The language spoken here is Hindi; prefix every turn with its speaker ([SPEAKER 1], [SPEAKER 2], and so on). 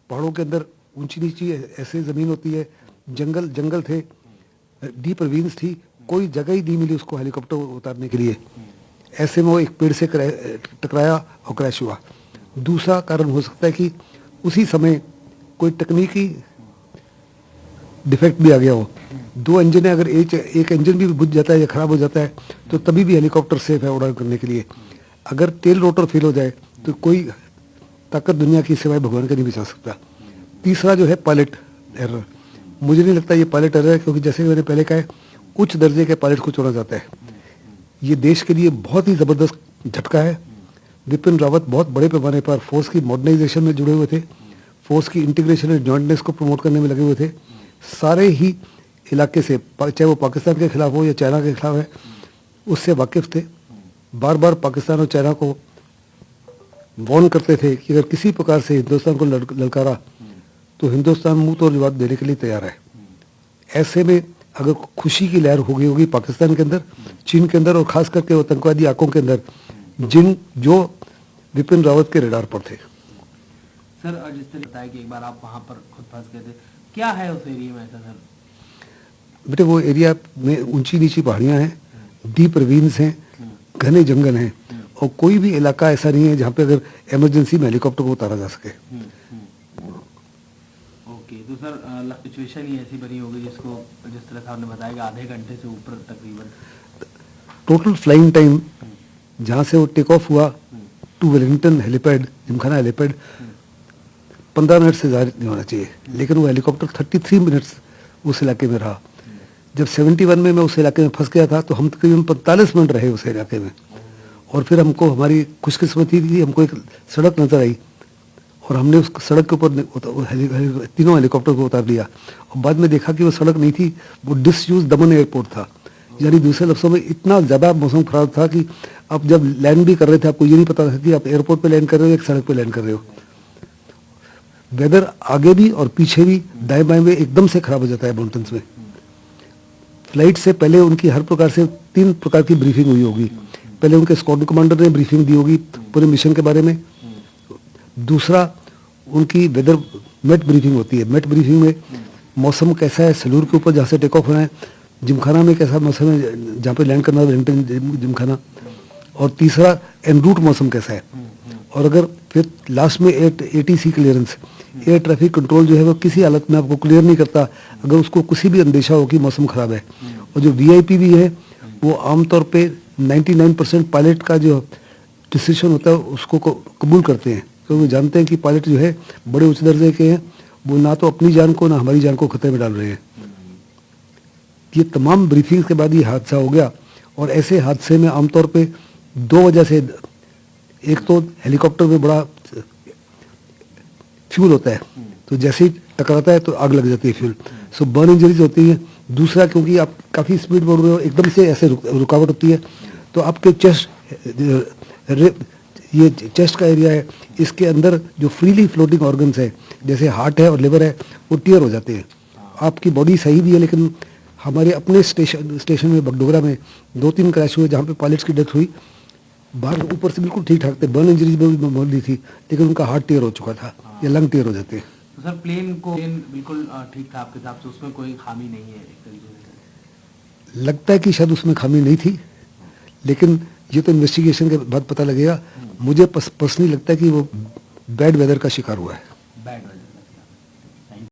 [SPEAKER 1] पहाड़ों के अंदर ऊंची नीची ऐसे ज़मीन होती है, जंगल जंगल थे, डीप रवीन्स थी, कोई जगह ही नहीं मिली उसको हेलीकॉप्टर उतारने के लिए। ऐसे में वो एक पेड़ से टकराया और क्रैश हुआ। दूसरा कारण हो सकता है कि उसी समय कोई तकनीकी डिफेक्ट भी आ गया हो। दो इंजन है, अगर एक इंजन भी बुझ जाता है या ख़राब हो जाता है तो तभी भी हेलीकॉप्टर सेफ है उड़ान करने के लिए। अगर टेल रोटर फेल हो जाए तो कोई ताकत दुनिया की सिवाय भगवान का नहीं बचा सकता। तीसरा जो है पायलट एरर, मुझे नहीं लगता ये पायलट एरर है, क्योंकि जैसे मैंने पहले कहा है, उच्च दर्जे के पायलट को चुना जाता है। ये देश के लिए बहुत ही ज़बरदस्त झटका है। विपिन रावत बहुत बड़े पैमाने पर फोर्स की मॉडर्नाइजेशन में जुड़े हुए थे, फोर्स की इंटीग्रेशन और जॉइंटनेस को प्रमोट करने में लगे हुए थे। सारे ही इलाके से, चाहे वो पाकिस्तान के खिलाफ हो या चाइना के खिलाफ है, उससे वाकिफ थे। बार बार पाकिस्तान और चाइना को वार्न करते थे कि अगर किसी प्रकार से हिंदुस्तान को ललकारा तो हिंदुस्तान मुंह तोड़ जवाब देने के लिए तैयार है। ऐसे में अगर खुशी की लहर हो गई होगी पाकिस्तान के अंदर, चीन के अंदर, और खास करके आतंकवादी आंखों के अंदर जो विपिन रावत के रडार पर थे।
[SPEAKER 2] सर, और जिस तरह बताया कि एक बार आप वहाँ पर खुद फंस गए थे, क्या है उस एरिया में ऐसा सर?
[SPEAKER 1] बेटे वो एरिया में ऊंची नीची पहाड़ियाँ हैं, डीप रवीन्स हैं, घने जंगल हैं, और कोई भी इलाका ऐसा नहीं है जहाँ पे अगर इमरजेंसी में हेलीकॉप्टर को उतारा जा सके।
[SPEAKER 2] ओके, तो सर सिचुएशन ही ऐसी बनी होगी जिसको, जिस तरह से आपने बताया कि आधे घंटे से ऊपर तकरीबन
[SPEAKER 1] टोटल फ्लाइंग टाइम जहाँ से वो टेक ऑफ हुआ to Wellington helipad, Gymkhana helipad, 15 minute से ज़्यादा नहीं होना चाहिए, लेकिन वो हेलीकॉप्टर 33 मिनट्स उस इलाके में रहा। जब 71 में मैं उस इलाके में फंस गया था तो हम तकरीबन 45 मिनट रहे उस इलाके में, और फिर हमको, हमारी खुशकिस्मती थी, हमको एक सड़क नज़र आई और हमने उस सड़क के ऊपर तीनों हेलीकॉप्टर को उतार लिया। और बाद में देखा कि वो सड़क नहीं थी, वो डिसयूज दमन एयरपोर्ट था। यानी दूसरे लफ्ज़ों में इतना ज़्यादा मौसम ख़राब था कि आप जब लैंड भी कर रहे थे आपको ये नहीं पता था कि आप एयरपोर्ट पे लैंड कर रहे हो या एक सड़क पे लैंड कर रहे हो। वेदर आगे भी और पीछे भी, दाएं बाएं में एकदम से ख़राब हो जाता है माउंटेन्स में। फ्लाइट से पहले उनकी हर प्रकार से 3 प्रकार की ब्रीफिंग हुई होगी। पहले उनके स्क्वाड्रन कमांडर ने ब्रीफिंग दी होगी पूरे मिशन के बारे में। दूसरा, उनकी वेदर मेट ब्रीफिंग होती है। मेट ब्रीफिंग में मौसम कैसा है सलूर के ऊपर जहाँ से टेक ऑफ होना है, जिमखाना में कैसा मौसम है जहाँ पे लैंड करना है वेलिंगटन जिमखाना, और तीसरा एन रूट मौसम कैसा है। और अगर फिर लास्ट में ATC clearance, air traffic control जो है वो किसी हालत में आपको क्लियर नहीं करता अगर उसको किसी भी अंदेशा हो कि मौसम ख़राब है। और जो VIP भी है वो आमतौर पे 99% पायलट का जो डिसीजन होता है उसको कबूल करते हैं, क्योंकि वो जानते हैं कि पायलट जो है बड़े उच्च दर्जे के हैं, वो ना तो अपनी जान को ना हमारी जान को खतरे में डाल रहे हैं। ये तमाम ब्रीफिंग के बाद ये हादसा हो गया। और ऐसे हादसे में आमतौर पे 2 वजह से, एक तो हेलीकॉप्टर में बड़ा फ्यूल होता है, तो जैसे ही टकराता है तो आग लग जाती है फ्यूल, सो बर्न इंजरीज होती है। दूसरा, क्योंकि आप काफ़ी स्पीड बढ़ रहे हो, एकदम से ऐसे रुकावट होती है तो आपके ये चेस्ट का एरिया है, इसके अंदर जो फ्रीली फ्लोटिंग ऑर्गन्स है जैसे हार्ट है और लिवर है वो टीयर हो जाते हैं। आपकी बॉडी सही भी है, लेकिन हमारे अपने स्टेशन में बगडोगरा में 2-3 क्रैश हुए जहाँ पे पायलट्स की डेथ हुई। बाहर ऊपर से बिल्कुल ठीक ठाक थे, बर्न इंजरीज में भी मर दी थी, लेकिन उनका हार्ट टीयर हो चुका था या लंग टीयर हो जाते हैं।
[SPEAKER 2] तो सर प्लेन बिल्कुल ठीक था आपके हिसाब से, उसमें कोई खामी नहीं है एक तरीके से?
[SPEAKER 1] लगता है कि शायद उसमें खामी नहीं थी, लेकिन ये तो इन्वेस्टिगेशन के बाद पता लगेगा। मुझे पर्सनली लगता है कि वो बैड वेदर का शिकार हुआ है।
[SPEAKER 2] Bad weather,